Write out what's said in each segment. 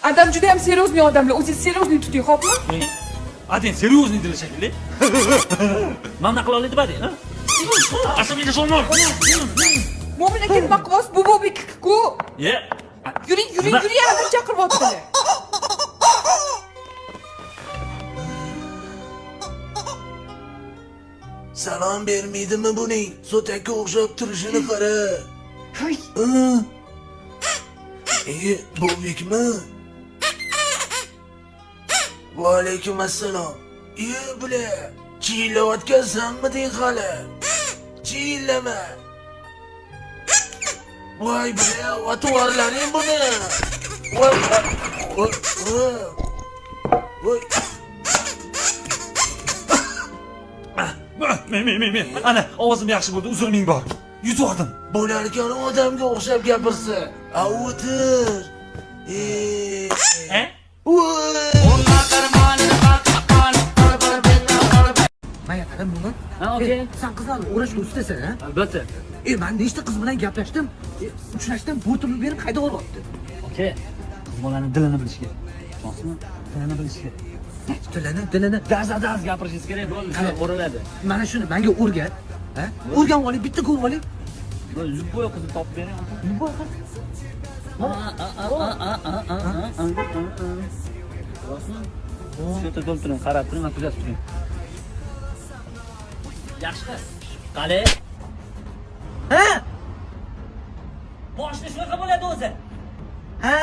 Adam juda ham seriozniy odamlar. O'zingiz seriozniy tuting, xo'pmi? Adin seriozniy dil shekilli. Mana qila oladi badi, ha? Asabiga solma. Mo'min aka nima qilyapsiz? Bu bobik-ku. Ye. Yuring, yana bir chaqiryaptilar. Salom bermaydimi buning? So'takka o'xshab turishini qara. Hay. Bobikmi? Va alaykum assalom. Bular, chiyillayotgansanmiding hali? Chiyillama. Voy bular, otvorlaring buni. Voy. Men. Ana, ovozim yaxshi bo'ldi. Uzr ming bor. Yutvordim. Bo'larkan odamga o'xshab gapirsa. O'tir. Maya qadam bo'lgan. Ha, okey. Sen qizlarni o'rashga ustasan, ha? Albatta. Men nechta qiz bilan gaplashdim. Uchrashdim, bo'rtimni berib qayda olyapti. Okey. Qiz bolaning dilini bilish kerak. To'g'rimi? Dilini bilish kerak. Tilini. Daz gapirishingiz kerak, bo'lsa o'raladi. Mana shuni menga o'rgat. Ha? O'rgan oling, bitta ko'rib oling. Zubbo'y qizni topib bering. Zubbo'y qiz. Shu yerda turing, qarab turing, men kuzatib turing. Yaxshi qiz. Qale? Ha? Boshda shunaqa bo'ladi o'zi. Ha?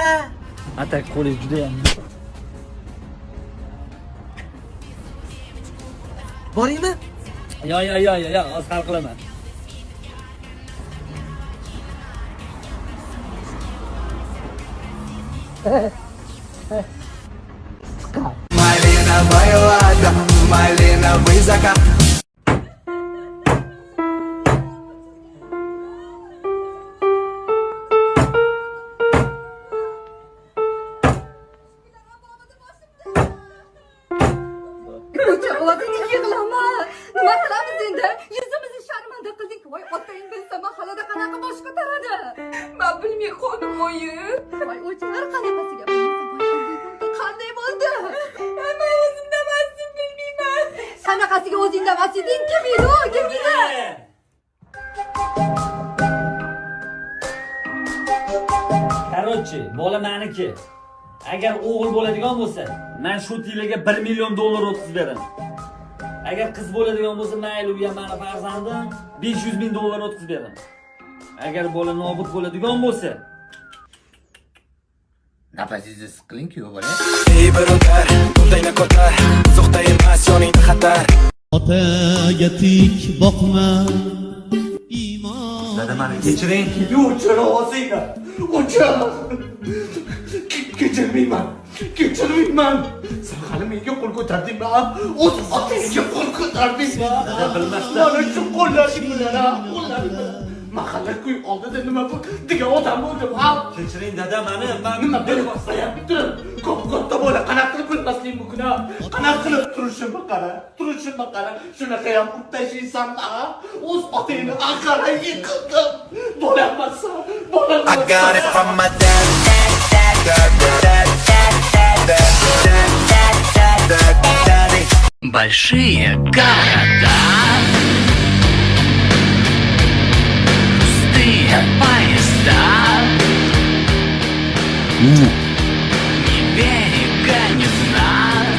Atak qo'lish juda ham. Boringmi? Yo, hozir hal qilaman. Malina bailada, malina высока. Nima qilamiz endi? Yuzimizni sharmanda qildik. Voy, otang bilsa mahallada qanaqa bosh ko'taradi? Men bilmay qoldim, oyi. Voy, o'chlar qanaqasiga? Qanday bo'ldi? Men o'zimdamasdim, bilmayman. Qanaqasiga o'zingdamas eding? Kim edi u? Kim edi? Короче, bola meniki. Agar o'g'il bo'ladigan bo'lsa, men shu tilaga 1 million dollar o'tkazib beraman. Agar qiz bo'ladigan bo'lsa, mayli u ham meni farzandim, 500 ming dollar o'tkazib beraman. Agar bola nobud bo'ladigan bo'lsa, Nafasingizni siqling-ku, bola. Ey birodar, to'xtayna ko'tar, uzoqda emas yoningda xatar. Otaga tik boqma, iymon. Dada, meni kechiring. O'chir ovozingni. O'chir. Kechirmayman. Sen hali menga qo'l ko'tardingmi? O'z otingga qo'l ko'tardingmi? bilmasdan. Mana shu qo'llaring bilan, qo'llaring bilan. Mahalla-ko'y oldida nima bu degan odam bo'ldim, ha? kechiring dada, meni Nima bilmasayam turib, ko'p-katta bola qanaqa qilib bilmaslik mumkin, ha? Qanaqa qilib turishimni qara. Shunaqa ham urib tashlaysanmi, ha? O'z otingni aqara yiqildim. Bo'lamassan. I got it from my dad. Большие города, пустые поезда, ни берега не знаю.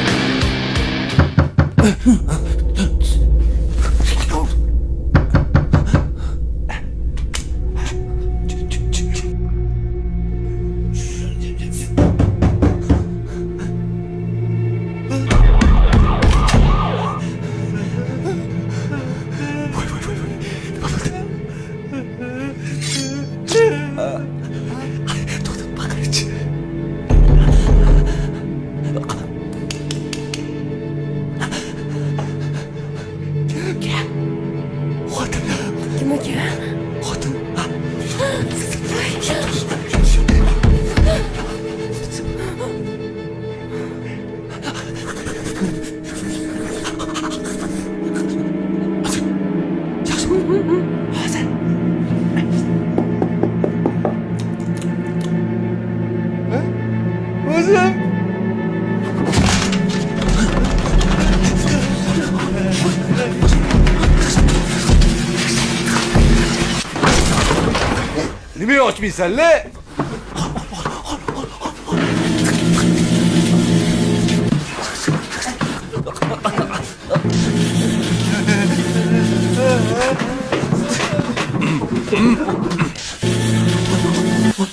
Nimaga ochmaysan-la?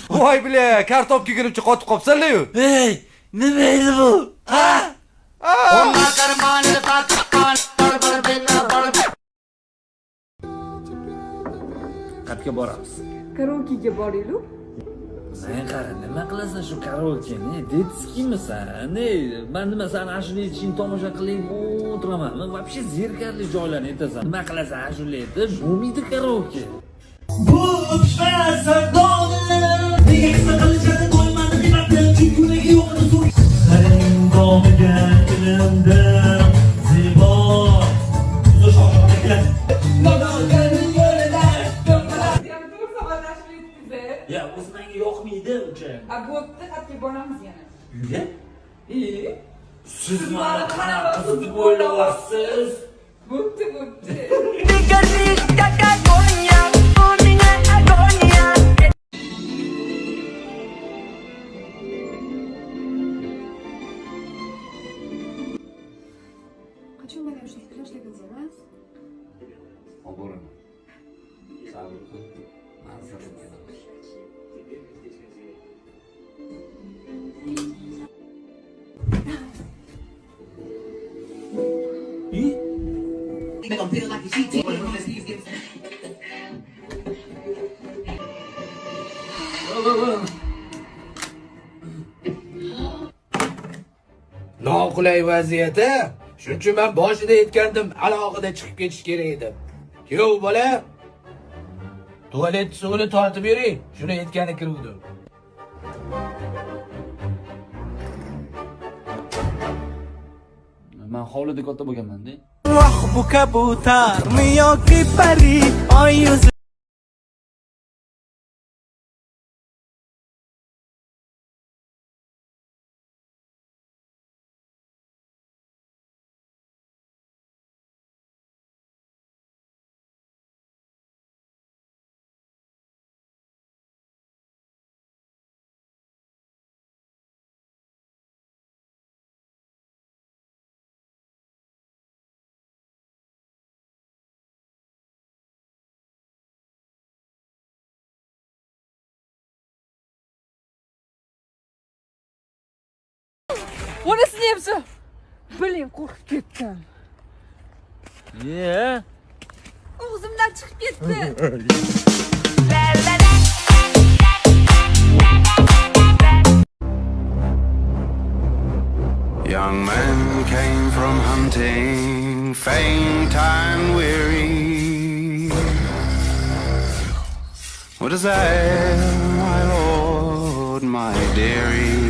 Voy bile, kartopga kirib qotib qopsan-la-yu. Hey, nima edi bu? Ha? Qayerga boramiz? Karaokega boraylik. Sen qara, nima qilasan shu karaokeni? Detskimisan? Ne, men nima san ashula aytishingni tomosha qiling, o'tiraman. Men вообще zerkarli joylarni aytasan. Nima qilasan ashula aytib, bo'lmaydi karaoke. Bu o'tmasa dog'lar nega qisa qilishadi qo'ymadi demakda chunki yo'q edi suv qaring dog'iga tilimda zibo shoshaqlar ya o'zi menga yoqmaydi o'sha bo'pti, xatga boramiz yana. uyga siz mani mani qanaqa qanaqa qizib deb o'ylayapsiz? Bo'pti, bo'pti. Qachon mana shu fikrlashlayapsizmi? Oboraman. Sabr qil. Manzilga yetamiz. Noqulay vaziyati. Shuning uchun men boshida aytgandim, alohida chiqib ketish kerak edi. Kuyov bola, tualet suvini tortib bering. Shuni aytgani kiruvdim. Men hovlida katta bo'lganman-da. bu kabutarmi yoki pari oy yuzi Onasini yapsa. Biling, qo'rqib ketdim. Og'zimdan chiqib ketdi. Young man came from hunting, faint and weary. What is that, my lord, my dearie?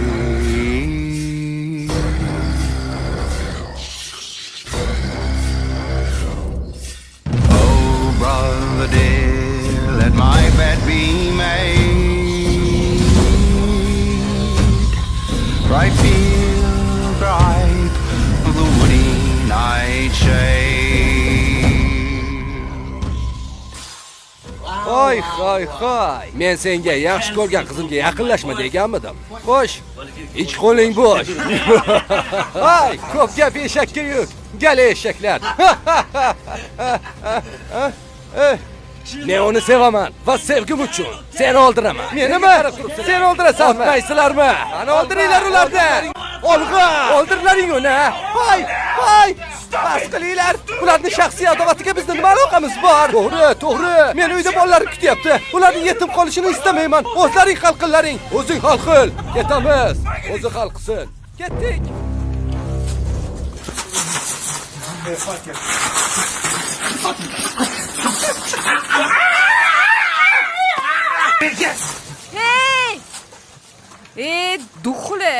Oh, brother dear, let my bed be made right field bright the woody nightshade. Hoy, hoy, hoy. Men senga yaxshi ko'rgan qizimga yaqinlashma deganmidim. Xo'sh, ich qo'ling bo'sh. Hoy, ko'p gap eshakka yuk. Gala eshaklar. Men uni sevaman va sevgim uchun seni o'ldiraman. Menimi? Sen o'ldirasanmi? Otmaysizlarmi? Qani o'ldiringlar ularni. Olg'a, o'ldirlaring uni. Hoy, hoy. Bas qilinglar. Ularning shaxsiy adovatiga bizning nima aloqamiz bor? To'g'ri, to'g'ri. Men uyda bolalarim kutyapti. Ularning yetim qolishini istamayman. O'zlaring hal qillaring. O'zing hal qil. Ketamiz. O'zi hal qilsin. Ketdik. Hey! Duxle.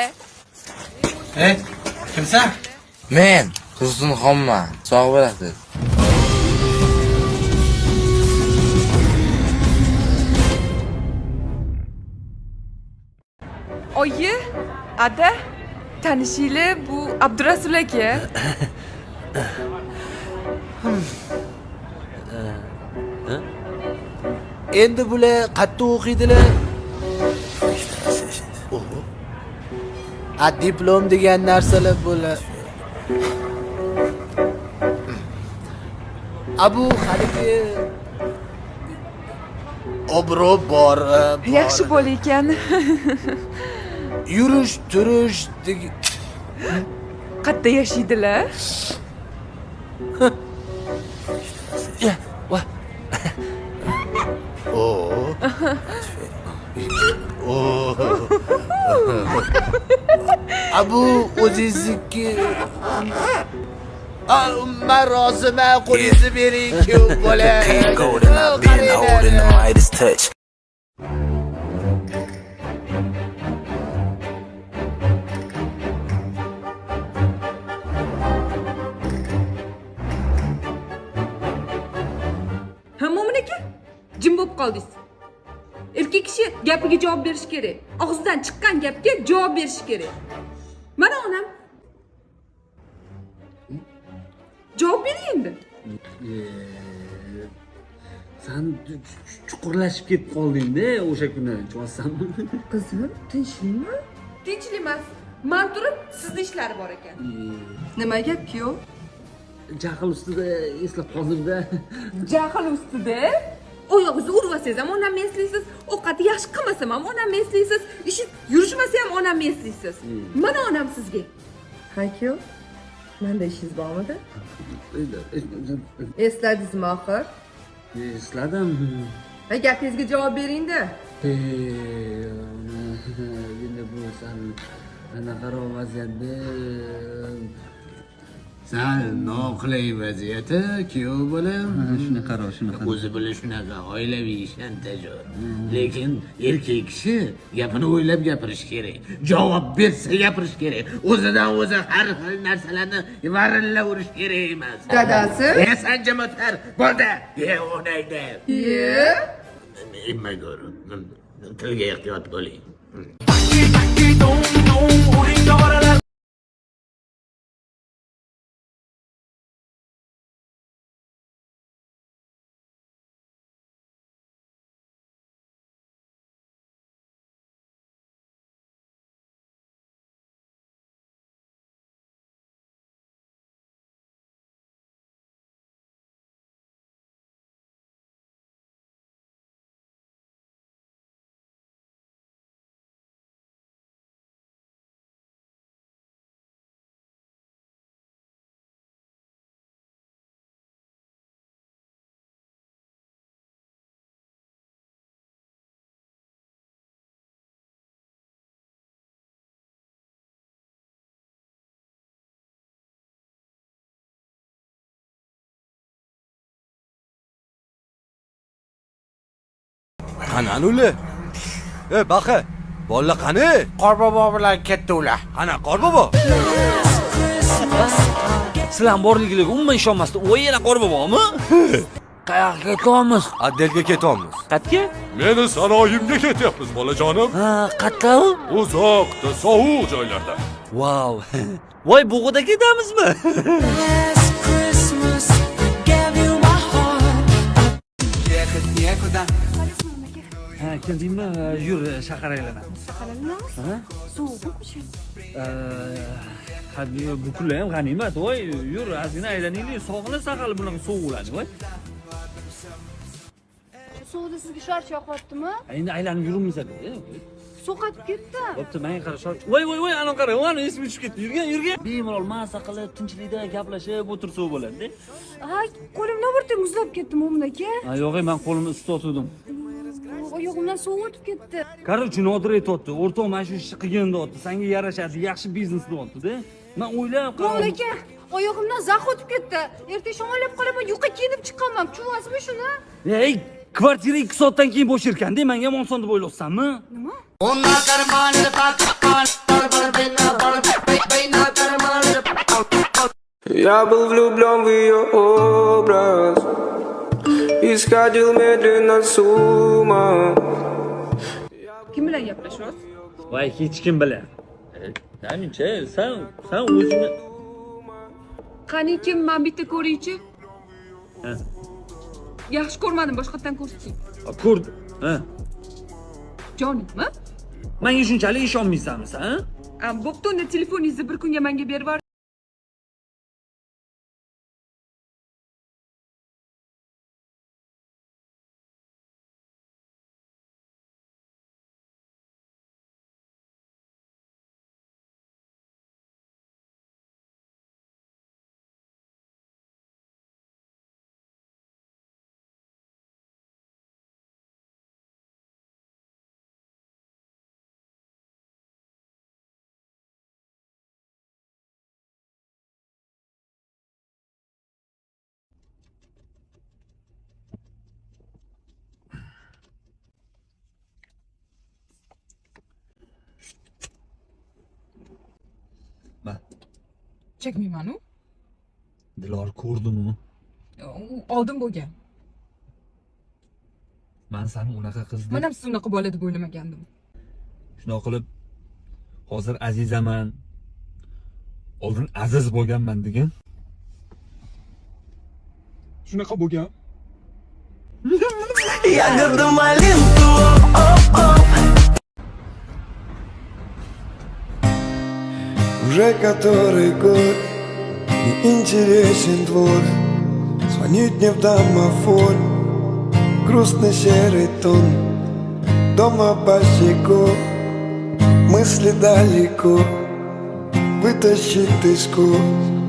Kimsan? Men Tursunxonman. Sog' bo'lasiz. Oyi, Ada, tanishinglar bu Abdurasul aka. Endi bular qayerda o'qiydilar? Diplom degan narsalar bular. Abu haligi obro bor. Yaxshi bo'l ekan. Yurish, turish Qayerda yashaydilar? Abu o'zingizniki. Men roziman, qo'lingizni bering-ku, bola. Mo'min aka, jim bo'lib qoldingiz. Erkak kishi gapiga javob berish kerak. Og'zidan chiqqan gapga javob berish kerak. Mana onam. Javob bering endi. Sen chuqurlashib ketib qolding-da o'sha kuni, tushunsanmi? Qizim, tinchlikmi? Tinchlik emas. Men turib, sizning ishlari bor ekan. Nima gap, kuyov? Jahl ustida eslab qoldim-da. Jahl ustida? Oyog'ingizni urib olsangiz ham onamni eslaysiz, ovqatni yaxshi qilmasam ham onamni eslaysiz, ishi yurishmasa ham onamni eslaysiz. Mana onam sizga. Ha, kuyov. Menda ishingiz bormidi? Esladingizmi oxir? Esladim. Ha, gapingizga javob bering-da. Endi bu san anaqa vaziyatda Sen noqulay vaziyati, kuyov bolam. Shunaqa. O'zi bilan shunaqa oilaviy shantaj. Lekin erkak kishi gapini o'ylab gapirish kerak. Javob bersa gapirish kerak. O'zidan o'zi har xil narsalarni varillab kerak emas. Dadasi? San jamatar, borda. O'nayda. Nima ko'rib? Tilga ehtiyot bo'ling. Qani ular? Baqa, bolalar qani? Qorbobo bilan ketdi ular. Qani Qorbobo? Sizlar borligiga umuman ishonmasdim. Voy yana Qorbobomi? Qayoqqa ketyapmiz? Addelga ketyapmiz. Qayerga? Meni sanoyimga ketyapmiz bolajonim. Ha, qayerqa u? Uzoqda, sovuq joylarda. Wow. Voy, bug'ida ketamizmi? Ha, keldingmi? Yur, shahar aylanamiz. Shahar aylanamiz? Ha? Sovuqmi? Hadi bu kunlar ham g'animat. Voy, yur, ozgina aylanaylik. Sog'inasiz hali bunaqa sovuqlarni, voy. Sovuqda sizga sharch yoqyaptimi? Endi aylanib yurimiz-da. So'qatib ketdi. Bo'pti, menga qara sharch. Voy, ana qara, ana esim tushib ketdi. Yurgan. Bemalol masa qilib, tinchlikda gaplashib o'tirsa bo'ladi-da. Ha, qo'limdan o'rta muzlab ketdi Mo'min aka. Ha, yo'q, men qo'limni ustida tutdim. Oyog'imdan sovuq o'tib ketdi. Короче, Nodir aytibdi, o'rtoq mana shu ishni qilgin deyapti. Senga yarashadi, yaxshi biznes deyapti-da. Men o'ylab Mo'min aka, oyog'imdan zax o'tib ketdi. Erta shomolab qolaman, yuqa kiyinib chiqaman. Tushunasizmi shuni? Ey, kvartira 2 soatdan keyin bo'sh ekan-da, menga yomonson deb o'ylayapsanmi? Nima? Я был влюблен в ее образ и сходил медленно с ума. Kim bilan gaplashyapsiz? Voy, hech kim bilan. Namincha, sen o'zingni... Qanikim, men bitta ko'raychi. Ha. Yaxshi ko'rmadim, boshqatdan ko'rsating. Ko'rdim. Ha. Jonimmi? Menga shunchalik ishonmaysanmi sen? Bo'pti, unda telefoningizni bir kunga menga berib yuboring. Chekmayman-u. Dilor ko'rdimi? Oldin bo'lgan. Men seni unaqa qiz deb... Men ham siz unaqa bola deb o'ylamagandim. Shunaqa qilib, hozir azizaman, oldin aziz bo'lganman degan. Shunaqa bo'lgan. Я горду малинку, Уже который год не интересен двор. Звонит мне в домофон, грустный серый тон. Дома босиком, мысли далеко, вытащить тоску.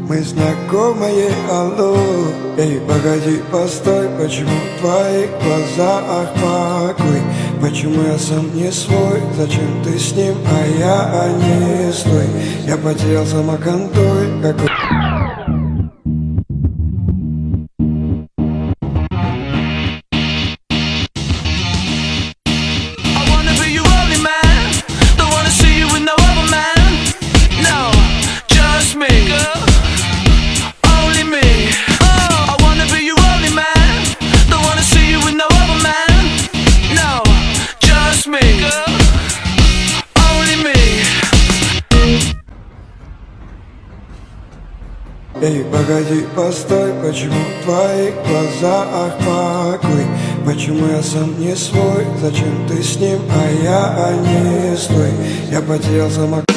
Мы знакомые, алло. Эй, погоди, постой, почему в твоих глазах покой? Почему я сам не свой? Зачем ты с ним, а я не стой? Я потерял самоконтроль, какой... Эй, погоди, постой, почему в твоих глазах покой? Почему я сам не свой? Зачем ты с ним, а я не стой? Я потерял самоконтроль.